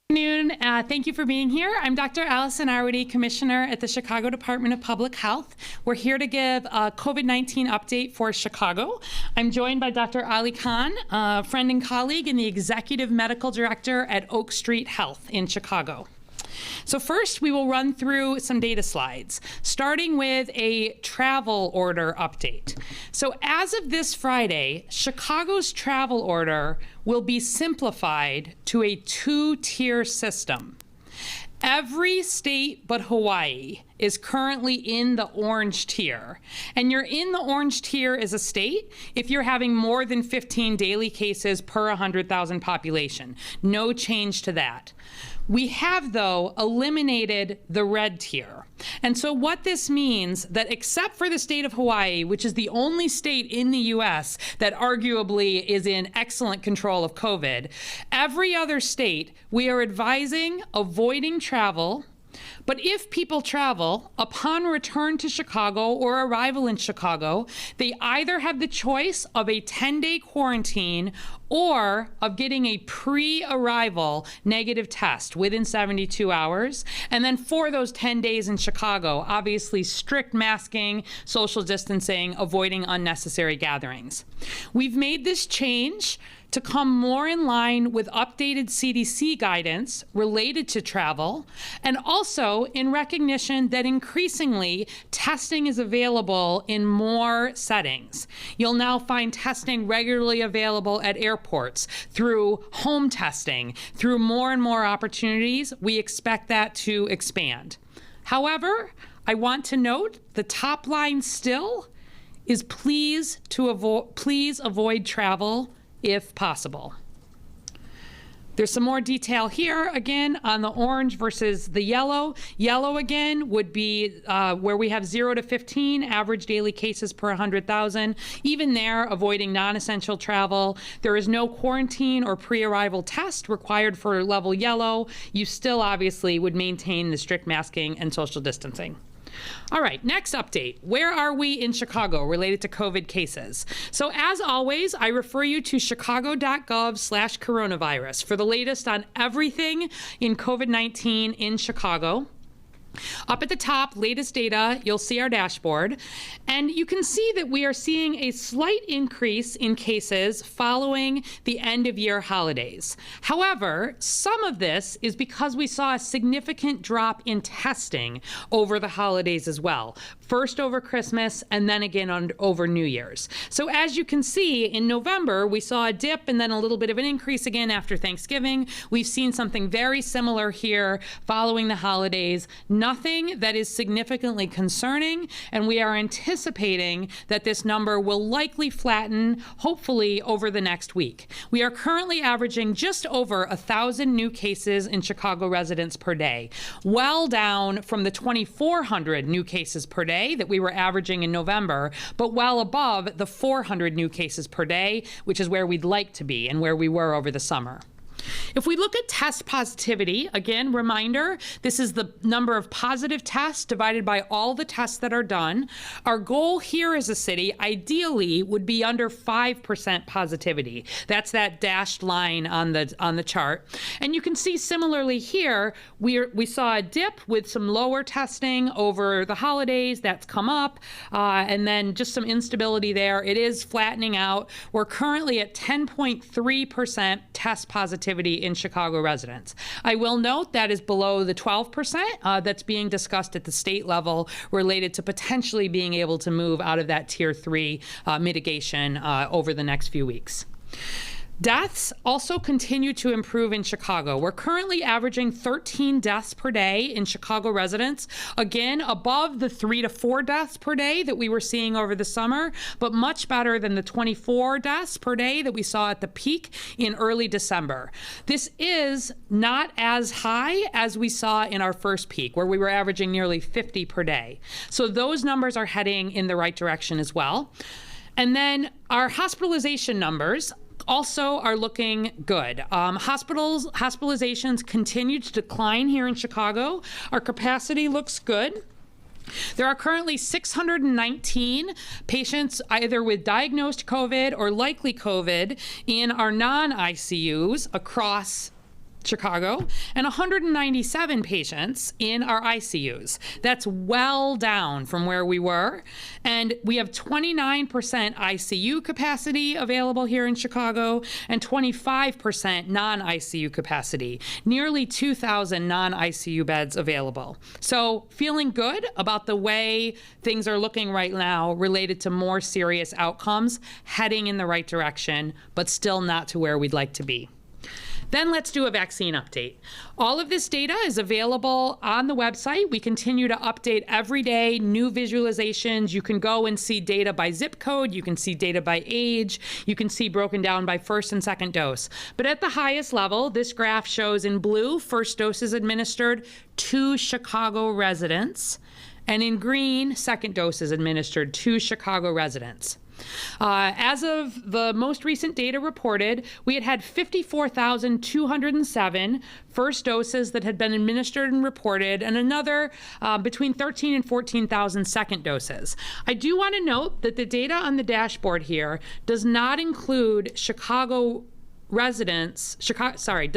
Good afternoon. Thank you for being here. I'm Dr. Allison Arwady, Commissioner at the Chicago Department of Public Health. We're here to give a COVID-19 update for Chicago. I'm joined by Dr. Ali Khan, a friend and colleague and the Executive Medical Director at Oak Street Health in Chicago. So first, we will run through some data slides, starting with a travel order update. So as of this Friday, Chicago's travel order will be simplified to a two-tier system. Every state but Hawaii is currently in the orange tier. And you're in the orange tier as a state if you're having more than 15 daily cases per 100,000 population. No change to that. We have, though, eliminated the red tier. And so what this means that except for the state of Hawaii, which is the only state in the US that arguably is in excellent control of COVID, every other state, we are advising avoiding travel. But if people travel, upon return to Chicago or arrival in Chicago, they either have the choice of a 10-day quarantine or of getting a pre-arrival negative test within 72 hours. And then for those 10 days in Chicago, obviously strict masking, social distancing, avoiding unnecessary gatherings. We've made this change to come more in line with updated CDC guidance related to travel, and also in recognition that increasingly testing is available in more settings. You'll now find testing regularly available at airports, through home testing, through more and more opportunities. We expect that to expand. However, I want to note the top line still is please avoid travel if possible. There's some more detail here, again, on the orange versus the yellow. Yellow, again, would be where we have 0 to 15 average daily cases per 100,000. Even there, avoiding non-essential travel. There is no quarantine or pre-arrival test required for level yellow. You still obviously would maintain the strict masking and social distancing. All right, next update. Where are we in Chicago related to COVID cases? So as always, I refer you to chicago.gov/coronavirus for the latest on everything in COVID-19 in Chicago. Up at the top, latest data, you'll see our dashboard, and you can see that we are seeing a slight increase in cases following the end of year holidays. However, some of this is because we saw a significant drop in testing over the holidays as well. First over Christmas and then again over New Year's. So as you can see, in November, we saw a dip and then a little bit of an increase again after Thanksgiving. We've seen something very similar here following the holidays. Nothing that is significantly concerning, and we are anticipating that this number will likely flatten, hopefully, over the next week. We are currently averaging just over 1,000 new cases in Chicago residents per day, well down from the 2,400 new cases per day that we were averaging in November, but well above the 400 new cases per day, which is where we'd like to be and where we were over the summer. If we look at test positivity, again, reminder, this is the number of positive tests divided by all the tests that are done. Our goal here as a city, ideally, would be under 5% positivity. That's that dashed line on the chart. And you can see similarly here, we saw a dip with some lower testing over the holidays. That's come up. And then just some instability there. It is flattening out. We're currently at 10.3% test positivity in Chicago residents. I will note that is below the 12% that's being discussed at the state level related to potentially being able to move out of that tier 3 mitigation over the next few weeks. Deaths also continue to improve in Chicago. We're currently averaging 13 deaths per day in Chicago residents, again, above the 3 to 4 deaths per day that we were seeing over the summer, but much better than the 24 deaths per day that we saw at the peak in early December. This is not as high as we saw in our first peak, where we were averaging nearly 50 per day. So those numbers are heading in the right direction as well. And then our hospitalization numbers also are looking good. Hospitalizations continue to decline here in Chicago. Our capacity looks good. There are currently 619 patients either with diagnosed COVID or likely COVID in our non-ICUs across Chicago, and 197 patients in our ICUs. That's well down from where we were. And we have 29% ICU capacity available here in Chicago and 25% non-ICU capacity, nearly 2,000 non-ICU beds available. So feeling good about the way things are looking right now related to more serious outcomes, heading in the right direction, but still not to where we'd like to be. Then let's do a vaccine update. All of this data is available on the website. We continue to update every day, new visualizations. You can go and see data by zip code. You can see data by age. You can see broken down by first and second dose. But at the highest level, this graph shows in blue, first doses administered to Chicago residents, and in green, second doses administered to Chicago residents. As of the most recent data reported, we had 54,207 first doses that had been administered and reported, and another between 13 and 14,000 second doses. I do want to note that the data on the dashboard here does not include does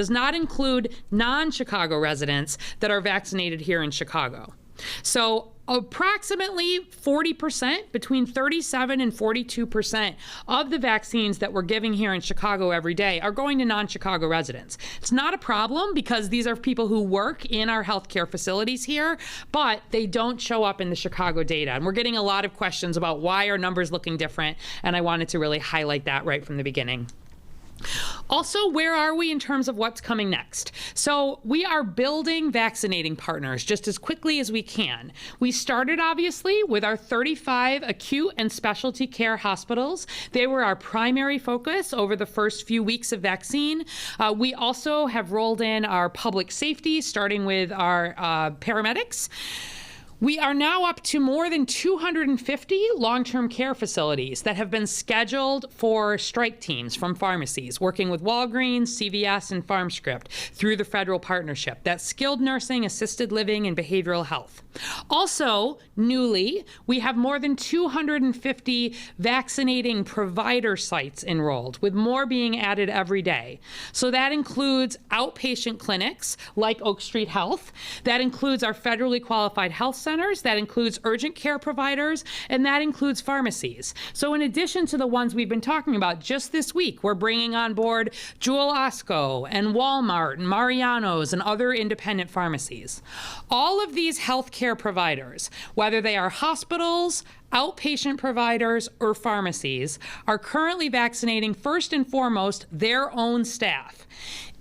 not include non-Chicago residents that are vaccinated here in Chicago. So approximately 40%, between 37 and 42% of the vaccines that we're giving here in Chicago every day are going to non-Chicago residents. It's not a problem because these are people who work in our healthcare facilities here, but they don't show up in the Chicago data. And we're getting a lot of questions about why are numbers looking different, and I wanted to really highlight that right from the beginning. Also, where are we in terms of what's coming next? So we are building vaccinating partners just as quickly as we can. We started, obviously, with our 35 acute and specialty care hospitals. They were our primary focus over the first few weeks of vaccine. We also have rolled in our public safety, starting with our paramedics. We are now up to more than 250 long-term care facilities that have been scheduled for strike teams from pharmacies, working with Walgreens, CVS, and PharmScript through the federal partnership. That's skilled nursing, assisted living, and behavioral health. Also, newly, we have more than 250 vaccinating provider sites enrolled, with more being added every day. So that includes outpatient clinics like Oak Street Health. That includes our federally qualified health centers. That includes urgent care providers, and that includes pharmacies. So in addition to the ones we've been talking about just this week, we're bringing on board Jewel Osco and Walmart and Mariano's and other independent pharmacies. All of these healthcare providers, whether they are hospitals, outpatient providers, or pharmacies, are currently vaccinating first and foremost their own staff.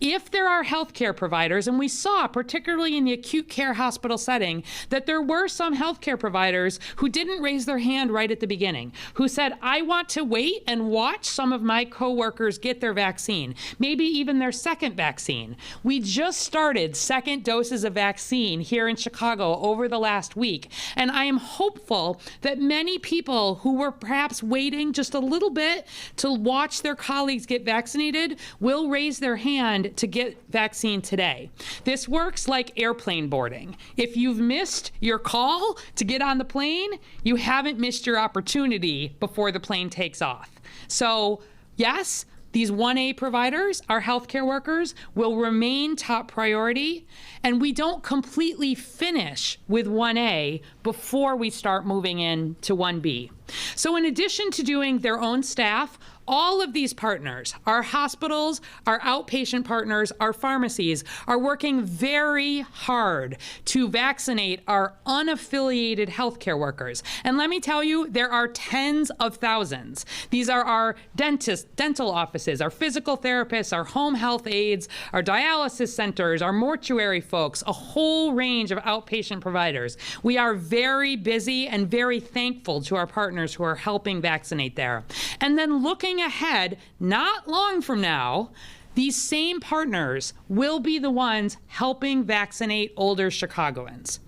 If there are healthcare providers, and we saw, particularly in the acute care hospital setting, that there were some healthcare providers who didn't raise their hand right at the beginning, who said, I want to wait and watch some of my coworkers get their vaccine, maybe even their second vaccine. We just started second doses of vaccine here in Chicago over the last week, and I am hopeful that many people who were perhaps waiting just a little bit to watch their colleagues get vaccinated will raise their hand to get vaccine today. This works like airplane boarding. If you've missed your call to get on the plane, you haven't missed your opportunity before the plane takes off. So yes, these 1A providers, our healthcare workers, will remain top priority, and we don't completely finish with 1A before we start moving into 1B. So in addition to doing their own staff, all of these partners, our hospitals, our outpatient partners, our pharmacies, are working very hard to vaccinate our unaffiliated healthcare workers. And let me tell you, there are tens of thousands. These are our dentists, dental offices, our physical therapists, our home health aides, our dialysis centers, our mortuary folks, a whole range of outpatient providers. We are very busy and very thankful to our partners who are helping vaccinate there. And then looking ahead, not long from now, these same partners will be the ones helping vaccinate older Chicagoans.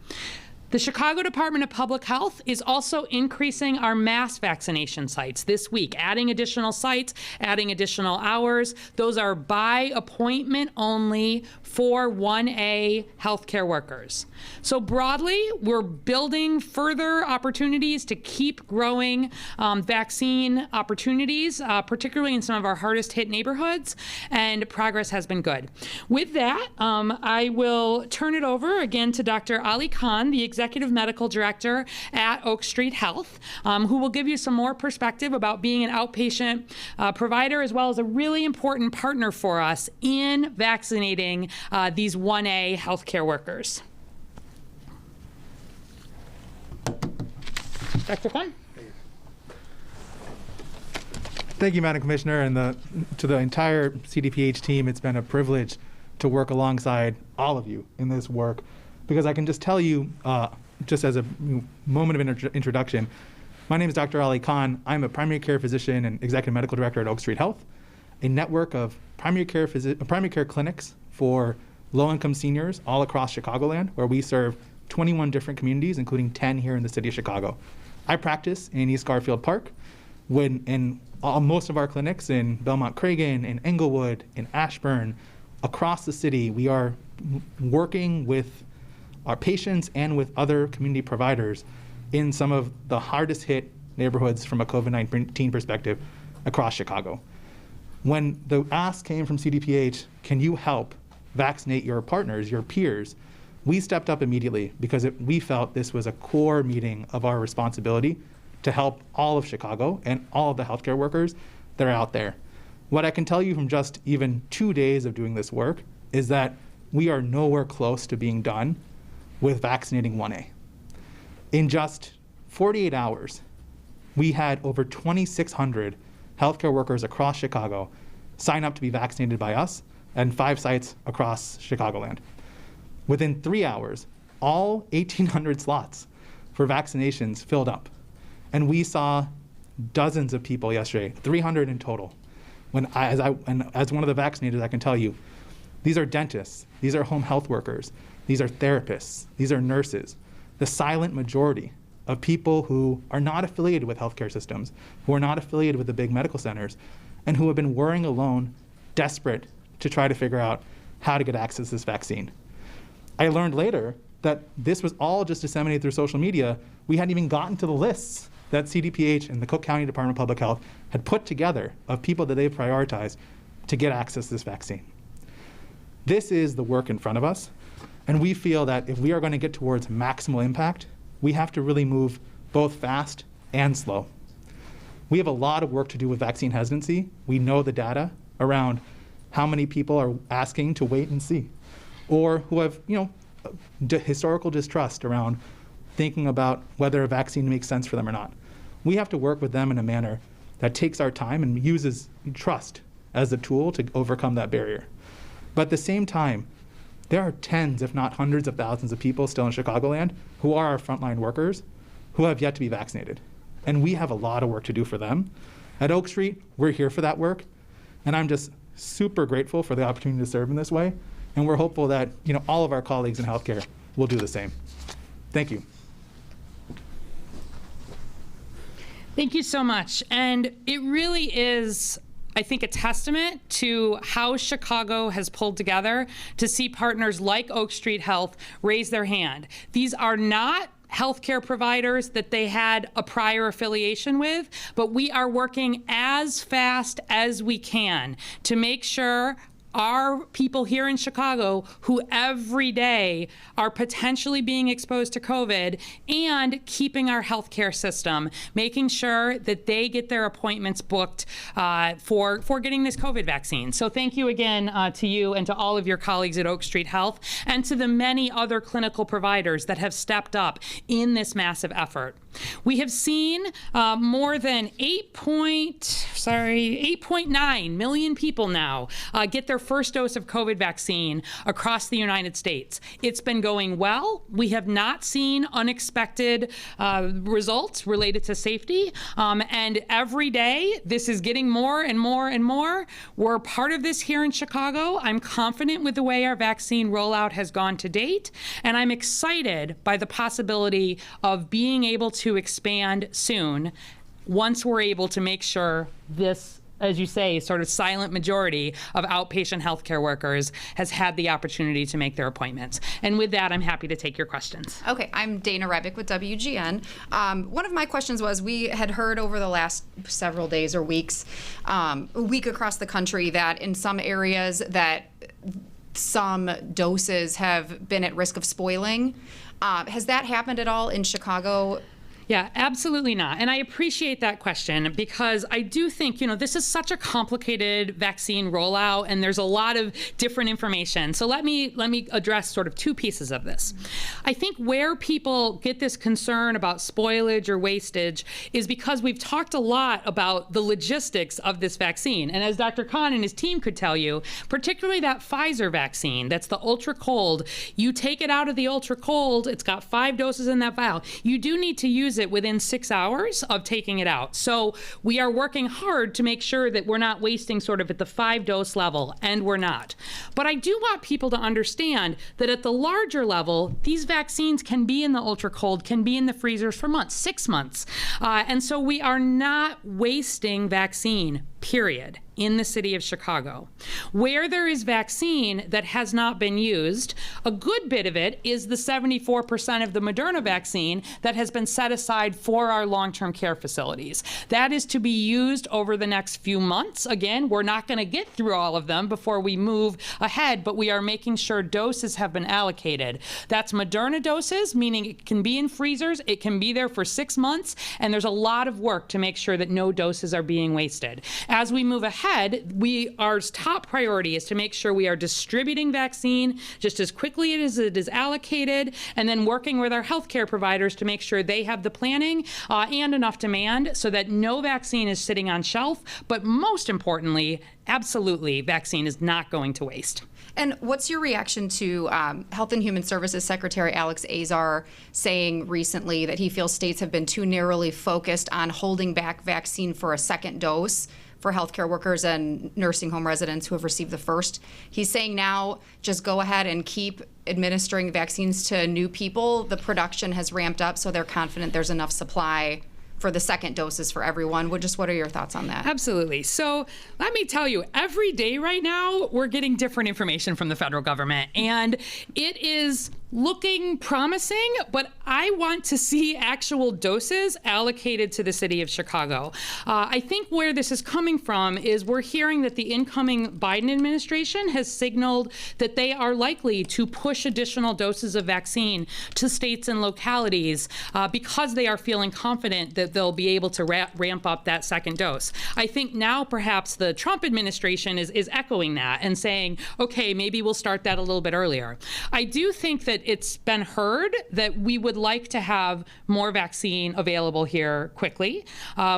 The Chicago Department of Public Health is also increasing our mass vaccination sites this week, adding additional sites, adding additional hours. Those are by appointment only for 1A healthcare workers. So broadly, we're building further opportunities to keep growing vaccine opportunities, particularly in some of our hardest hit neighborhoods, and progress has been good. With that, I will turn it over again to Dr. Ali Khan, the Executive Medical Director at Oak Street Health, who will give you some more perspective about being an outpatient provider, as well as a really important partner for us in vaccinating these 1A healthcare workers. Dr. Khan? Thank you, Madam Commissioner, and to the entire CDPH team. It's been a privilege to work alongside all of you in this work, because I can just tell you, just as a moment of introduction, my name is Dr. Ali Khan. I'm a primary care physician and executive medical director at Oak Street Health, a network of primary care clinics for low-income seniors all across Chicagoland, where we serve 21 different communities, including 10 here in the city of Chicago. I practice in East Garfield Park, most of our clinics in Belmont Cragen, in Englewood, in Ashburn, across the city. We are working with our patients and with other community providers in some of the hardest hit neighborhoods from a COVID-19 perspective across Chicago. When the ask came from CDPH, can you help vaccinate your partners, your peers, we stepped up immediately because we felt this was a core meeting of our responsibility to help all of Chicago and all of the healthcare workers that are out there. What I can tell you from just even 2 days of doing this work is that we are nowhere close to being done with vaccinating 1A. In just 48 hours, we had over 2,600 healthcare workers across Chicago sign up to be vaccinated by us and 5 sites across Chicagoland. Within 3 hours, all 1,800 slots for vaccinations filled up. And we saw dozens of people yesterday, 300 in total. As one of the vaccinators, I can tell you, these are dentists, these are home health workers, these are therapists, these are nurses. The silent majority of people who are not affiliated with healthcare systems, who are not affiliated with the big medical centers, and who have been worrying alone, desperate to try to figure out how to get access to this vaccine. I learned later that this was all just disseminated through social media. We hadn't even gotten to the lists that CDPH and the Cook County Department of Public Health had put together of people that they've prioritized to get access to this vaccine. This is the work in front of us, and we feel that if we are going to get towards maximal impact, we have to really move both fast and slow. We have a lot of work to do with vaccine hesitancy. We know the data around how many people are asking to wait and see, or who have historical distrust around thinking about whether a vaccine makes sense for them or not. We have to work with them in a manner that takes our time and uses trust as a tool to overcome that barrier. But at the same time, there are tens, if not hundreds of thousands of people still in Chicagoland who are our frontline workers who have yet to be vaccinated. And we have a lot of work to do for them. At Oak Street, we're here for that work. And I'm just super grateful for the opportunity to serve in this way. And we're hopeful that all of our colleagues in healthcare will do the same. Thank you. Thank you so much. And it really is, I think, a testament to how Chicago has pulled together to see partners like Oak Street Health raise their hand. These are not healthcare providers that they had a prior affiliation with, but we are working as fast as we can to make sure our people here in Chicago who every day are potentially being exposed to COVID and keeping our healthcare system, making sure that they get their appointments booked for getting this COVID vaccine. So thank you again to you and to all of your colleagues at Oak Street Health and to the many other clinical providers that have stepped up in this massive effort. We have seen more than 8.9 million people now get their first dose of COVID vaccine across the United States. It's been going well. We have not seen unexpected results related to safety. And every day, this is getting more and more and more. We're part of this here in Chicago. I'm confident with the way our vaccine rollout has gone to date. And I'm excited by the possibility of being able to expand soon once we're able to make sure this, as you say, sort of silent majority of outpatient healthcare workers has had the opportunity to make their appointments. And with that, I'm happy to take your questions. Okay, I'm Dana Rebick with WGN. One of my questions was, we had heard over the last several days or weeks, a week across the country, that in some areas that some doses have been at risk of spoiling. Has that happened at all in Chicago? Yeah, absolutely not. And I appreciate that question, because I do think, this is such a complicated vaccine rollout and there's a lot of different information. So let me address sort of two pieces of this. I think where people get this concern about spoilage or wastage is because we've talked a lot about the logistics of this vaccine. And as Dr. Khan and his team could tell you, particularly that Pfizer vaccine, that's the ultra cold, you take it out of the ultra cold, it's got 5 doses in that vial. You do need to use it within 6 hours of taking it out. So we are working hard to make sure that we're not wasting sort of at the 5-dose level, and we're not. But I do want people to understand that at the larger level, these vaccines can be in the ultra cold, can be in the freezers for months, 6 months. And so we are not wasting vaccine, period, in the city of Chicago. Where there is vaccine that has not been used, a good bit of it is the 74% of the Moderna vaccine that has been set aside for our long-term care facilities. That is to be used over the next few months. Again, we're not going to get through all of them before we move ahead, but we are making sure doses have been allocated. That's Moderna doses, meaning it can be in freezers, it can be there for 6 months, and there's a lot of work to make sure that no doses are being wasted. As we move ahead, our top priority is to make sure we are distributing vaccine just as quickly as it is allocated, and then working with our healthcare providers to make sure they have the planning and enough demand so that no vaccine is sitting on shelf. But most importantly, absolutely, vaccine is not going to waste. And what's your reaction to Health and Human Services Secretary Alex Azar saying recently that he feels states have been too narrowly focused on holding back vaccine for a second dose for healthcare workers and nursing home residents who have received the first? He's saying now, just go ahead and keep administering vaccines to new people. The production has ramped up, so they're confident there's enough supply for the second doses for everyone. What are your thoughts on that? Absolutely. So let me tell you, every day right now, we're getting different information from the federal government, and it is looking promising, but I want to see actual doses allocated to the city of Chicago. I think where this is coming from is we're hearing that the incoming Biden administration has signaled that they are likely to push additional doses of vaccine to states and localities because they are feeling confident that they'll be able to ramp up that second dose. I think now perhaps the Trump administration is echoing that and saying, okay, maybe we'll start that a little bit earlier. I do think that it's been heard that we would like to have more vaccine available here quickly.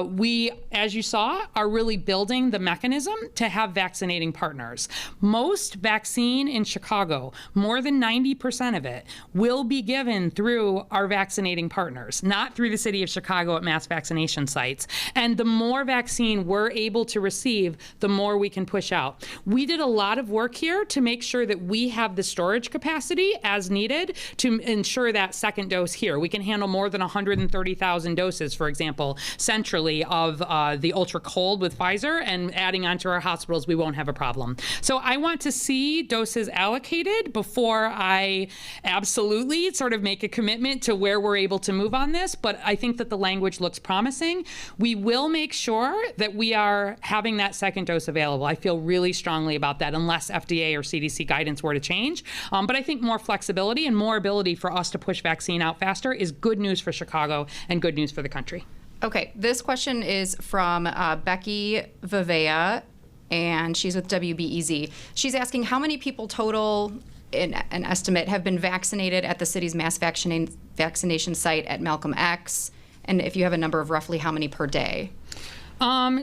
We, as you saw, are really building the mechanism to have vaccinating partners. Most vaccine in Chicago, more than 90% of it, will be given through our vaccinating partners, not through the city of Chicago at mass vaccination sites. And the more vaccine we're able to receive, the more we can push out. We did a lot of work here to make sure that we have the storage capacity as needed to ensure that second dose here. We can handle more than 130,000 doses, for example, centrally of the ultra cold with Pfizer, and adding onto our hospitals, we won't have a problem. So I want to see doses allocated before I absolutely sort of make a commitment to where we're able to move on this, but I think that the language looks promising. We will make sure that we are having that second dose available. I feel really strongly about that, unless FDA or CDC guidance were to change. But I think more flexibility and more ability for us to push vaccine out faster is good news for Chicago and good news for the country. Okay, this question is from Becky Vivea, and she's with WBEZ. She's asking, how many people total, in an estimate, have been vaccinated at the city's mass vaccination site at Malcolm X And if you have a number of roughly how many per day?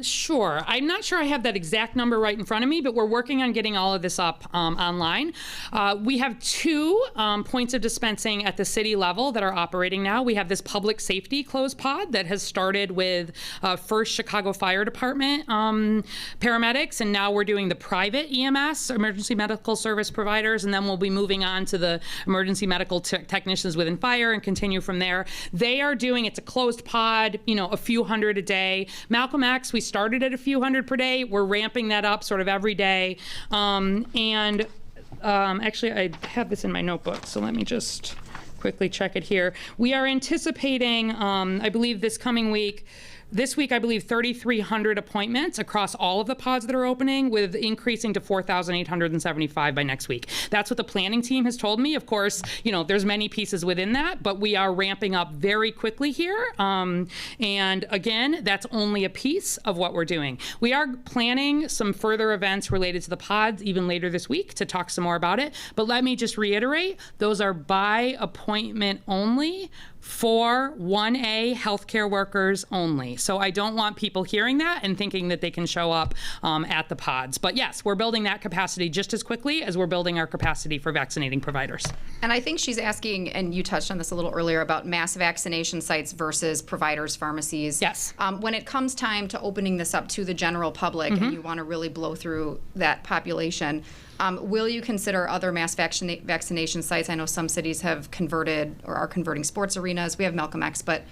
Sure. I'm not sure I have that exact number right in front of me, but we're working on getting all of this up online. We have 2 points of dispensing at the city level that are operating now. We have this public safety closed pod that has started with First Chicago Fire Department paramedics, and now we're doing the private EMS, emergency medical service providers, and then we'll be moving on to the emergency medical technicians within fire and continue from there. They are doing, it's a closed pod, a few hundred a day. Malcolm X, we started at a few hundred per day. We're ramping that up sort of every day. Actually, I have this in my notebook, so let me just quickly check it here. We are anticipating, I believe this week, I believe 3,300 appointments across all of the pods that are opening, with increasing to 4,875 by next week. That's what the planning team has told me. Of course, there's many pieces within that, but we are ramping up very quickly here. And again, that's only a piece of what we're doing. We are planning some further events related to the pods even later this week to talk some more about it. But let me just reiterate, those are by appointment only for 1A healthcare workers only. So I don't want people hearing that and thinking that they can show up at the pods. But yes, we're building that capacity just as quickly as we're building our capacity for vaccinating providers. And I think she's asking, and you touched on this a little earlier, about mass vaccination sites versus providers, pharmacies. Yes. When it comes time to opening this up to the general public, and you want to really blow through that population, will you consider other mass vaccination sites? I know some cities have converted or are converting sports arenas. We have Malcolm X, but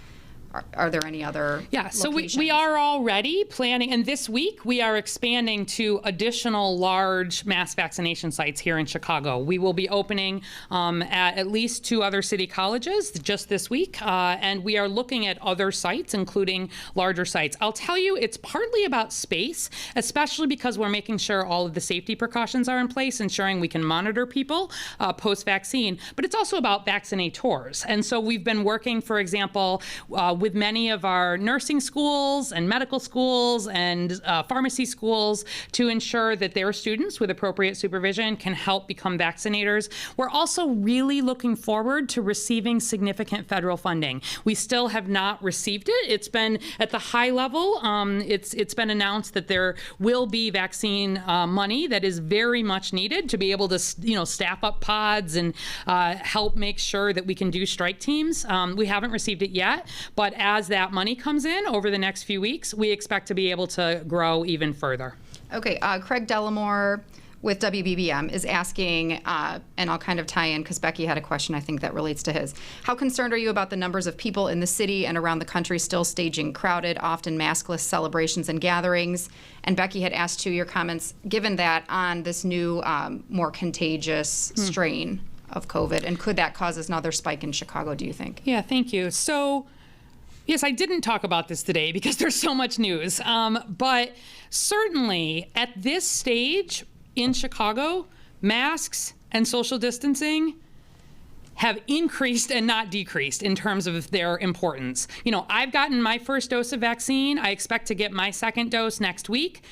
are there any other so locations? we are already planning, and this week we are expanding to additional large mass vaccination sites here in Chicago. We will be opening at least 2 other city colleges just this week, and we are looking at other sites, including larger sites. I'll tell you, it's partly about space, especially because we're making sure all of the safety precautions are in place, ensuring we can monitor people post-vaccine, but it's also about vaccinators. And so we've been working, for example, with many of our nursing schools and medical schools and pharmacy schools to ensure that their students with appropriate supervision can help become vaccinators. We're also really looking forward to receiving significant federal funding. We still have not received it. It's been at the high level. It's been announced that there will be vaccine money that is very much needed to be able to staff up pods and help make sure that we can do strike teams. We haven't received it yet, but as that money comes in over the next few weeks, we expect to be able to grow even further. Okay, Craig Delamore with WBBM is asking, and I'll kind of tie in because Becky had a question I think that relates to his. How concerned are you about the numbers of people in the city and around the country still staging crowded, often maskless celebrations and gatherings? And Becky had asked too your comments, given that on this new, more contagious strain of COVID, and could that cause another spike in Chicago, do you think? Yeah, thank you. So, yes, I didn't talk about this today because there's so much news. But certainly at this stage in Chicago, masks and social distancing have increased and not decreased in terms of their importance. I've gotten my first dose of vaccine. I expect to get my second dose next week.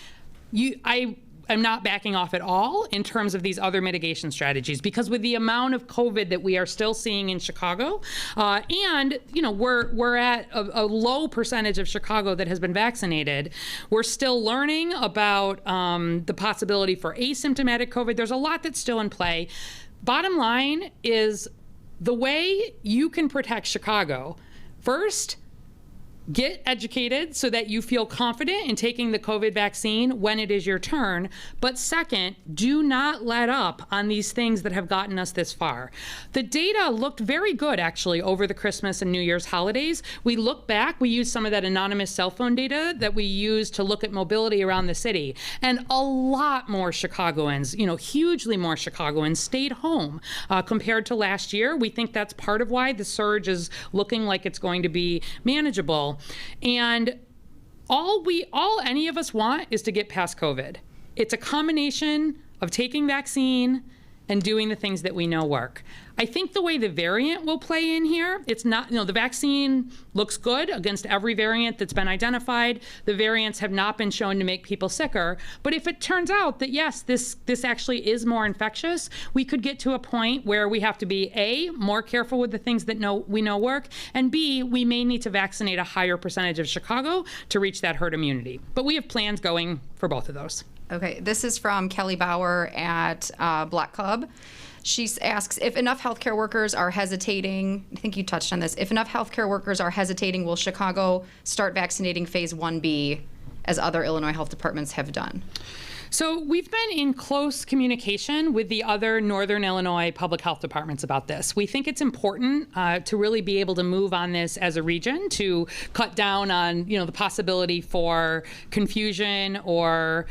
I'm not backing off at all in terms of these other mitigation strategies, because with the amount of COVID that we are still seeing in Chicago, and we're at a low percentage of Chicago that has been vaccinated, we're still learning about the possibility for asymptomatic COVID. There's a lot that's still in play. Bottom line is the way you can protect Chicago, first, get educated so that you feel confident in taking the COVID vaccine when it is your turn. But second, do not let up on these things that have gotten us this far. The data looked very good, actually, over the Christmas and New Year's holidays. We look back, we used some of that anonymous cell phone data that we used to look at mobility around the city. And a lot more Chicagoans, hugely more Chicagoans stayed home compared to last year. We think that's part of why the surge is looking like it's going to be manageable. And all any of us want is to get past COVID. It's a combination of taking vaccine and doing the things that we know work. I think the way the variant will play in here, it's not, the vaccine looks good against every variant that's been identified. The variants have not been shown to make people sicker. But if it turns out that, yes, this actually is more infectious, we could get to a point where we have to be, A, more careful with the things that we know work, and B, we may need to vaccinate a higher percentage of Chicago to reach that herd immunity. But we have plans going for both of those. Okay, this is from Kelly Bauer at Black Cub. She asks, if enough healthcare workers are hesitating, I think you touched on this, if enough healthcare workers are hesitating, will Chicago start vaccinating phase 1B as other Illinois health departments have done? So we've been in close communication with the other Northern Illinois public health departments about this. We think it's important to really be able to move on this as a region to cut down on, the possibility for confusion or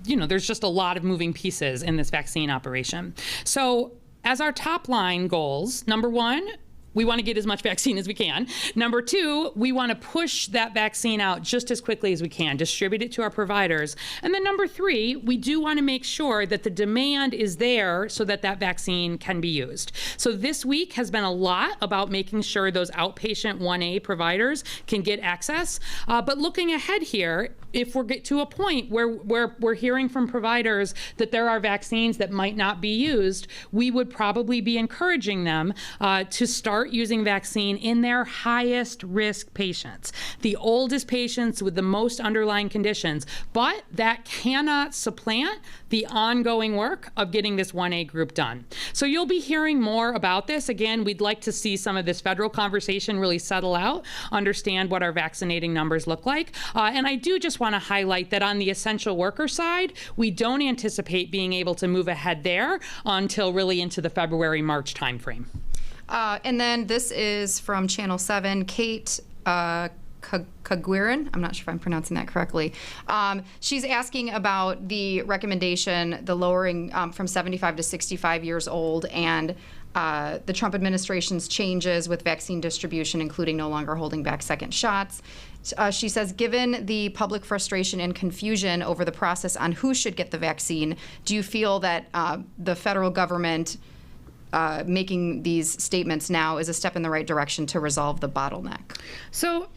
there's just a lot of moving pieces in this vaccine operation. So as our top line goals, number one, we want to get as much vaccine as we can. Number two, we want to push that vaccine out just as quickly as we can, distribute it to our providers. And then number three, we do want to make sure that the demand is there so that that vaccine can be used. So this week has been a lot about making sure those outpatient 1A providers can get access. But looking ahead here, if we get to a point where we're hearing from providers that there are vaccines that might not be used, we would probably be encouraging them to start using vaccine in their highest risk patients, the oldest patients with the most underlying conditions. But that cannot supplant the ongoing work of getting this 1A group done. So you'll be hearing more about this. Again, we'd like to see some of this federal conversation really settle out, understand what our vaccinating numbers look like. And I do just want to highlight that on the essential worker side, we don't anticipate being able to move ahead there until really into the February-March timeframe. And then this is from Channel 7, Kate Kagwirin. I'm not sure if I'm pronouncing that correctly. She's asking about the recommendation, the lowering from 75 to 65 years old, and the Trump administration's changes with vaccine distribution, including no longer holding back second shots. She says, given the public frustration and confusion over the process on who should get the vaccine, do you feel that the federal government making these statements now is a step in the right direction to resolve the bottleneck? So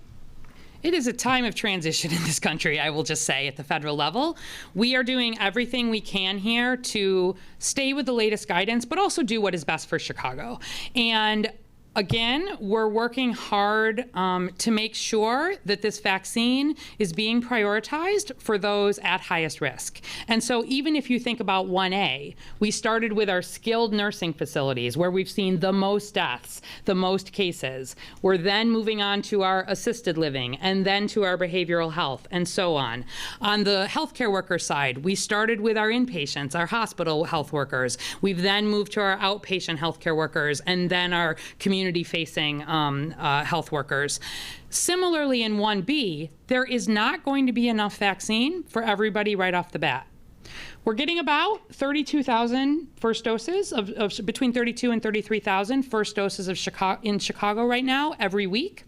it is a time of transition in this country, I will just say, at the federal level. We are doing everything we can here to stay with the latest guidance, but also do what is best for Chicago. And again, we're working hard to make sure that this vaccine is being prioritized for those at highest risk. And so even if you think about 1A, we started with our skilled nursing facilities where we've seen the most deaths, the most cases. We're then moving on to our assisted living and then to our behavioral health and so on. On the healthcare worker side, we started with our inpatients, our hospital health workers. We've then moved to our outpatient healthcare workers and then our community-facing health workers. Similarly, in 1B, there is not going to be enough vaccine for everybody right off the bat. We're getting about 32,000 first doses of between 32 and 33,000 first doses of in Chicago right now every week.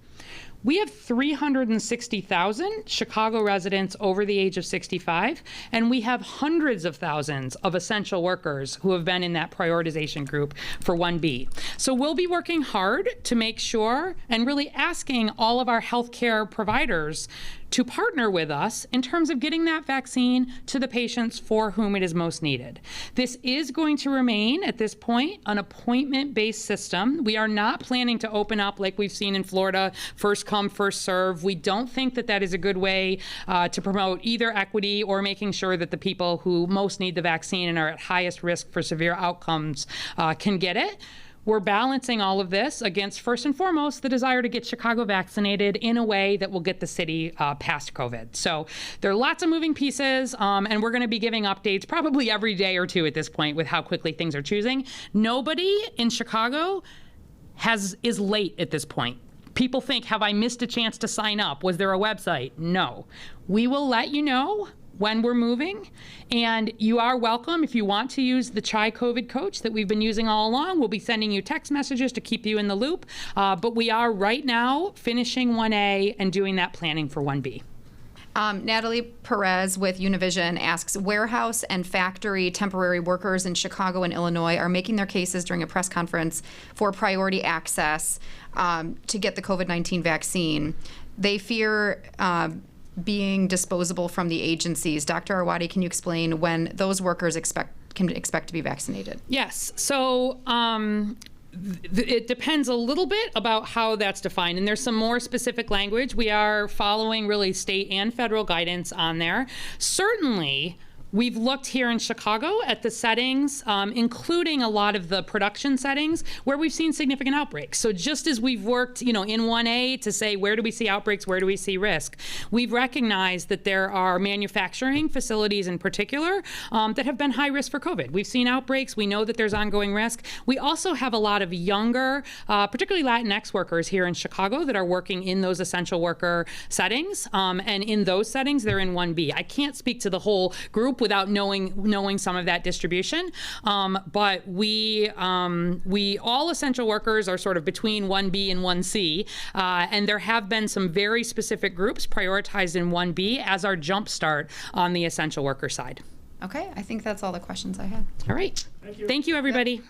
We have 360,000 Chicago residents over the age of 65, and we have hundreds of thousands of essential workers who have been in that prioritization group for 1B. So we'll be working hard to make sure and really asking all of our healthcare providers to partner with us in terms of getting that vaccine to the patients for whom it is most needed. This is going to remain, at this point, an appointment-based system. We are not planning to open up like we've seen in Florida, first come, first serve. We don't think that that is a good way to promote either equity or making sure that the people who most need the vaccine and are at highest risk for severe outcomes can get it. We're balancing all of this against, first and foremost, the desire to get Chicago vaccinated in a way that will get the city past COVID. So there are lots of moving pieces, and we're going to be giving updates probably every day or two at this point with how quickly things are choosing. Nobody in Chicago is late at this point. People think, have I missed a chance to sign up? Was there a website? No. We will let you know when we're moving, and you are welcome if you want to use the Chi COVID coach that we've been using all along. We'll be sending you text messages to keep you in the loop, but we are right now finishing 1A and doing that planning for 1B. Natalie Perez with Univision asks, warehouse and factory temporary workers in Chicago and Illinois are making their cases during a press conference for priority access to get the COVID-19 vaccine. They fear being disposable from the agencies. Dr. Arwady, can you explain when those workers can expect to be vaccinated? Yes. So it depends a little bit about how that's defined, and there's some more specific language. We are following really state and federal guidance on there. Certainly, we've looked here in Chicago at the settings, including a lot of the production settings where we've seen significant outbreaks. So just as we've worked, in 1A to say, where do we see outbreaks, where do we see risk? We've recognized that there are manufacturing facilities in particular that have been high risk for COVID. We've seen outbreaks. We know that there's ongoing risk. We also have a lot of younger, particularly Latinx workers here in Chicago that are working in those essential worker settings. And in those settings, they're in 1B. I can't speak to the whole group without knowing some of that distribution. But we all essential workers are sort of between 1B and 1C. And there have been some very specific groups prioritized in 1B as our jumpstart on the essential worker side. Okay, I think that's all the questions I had. All right. Thank you, everybody.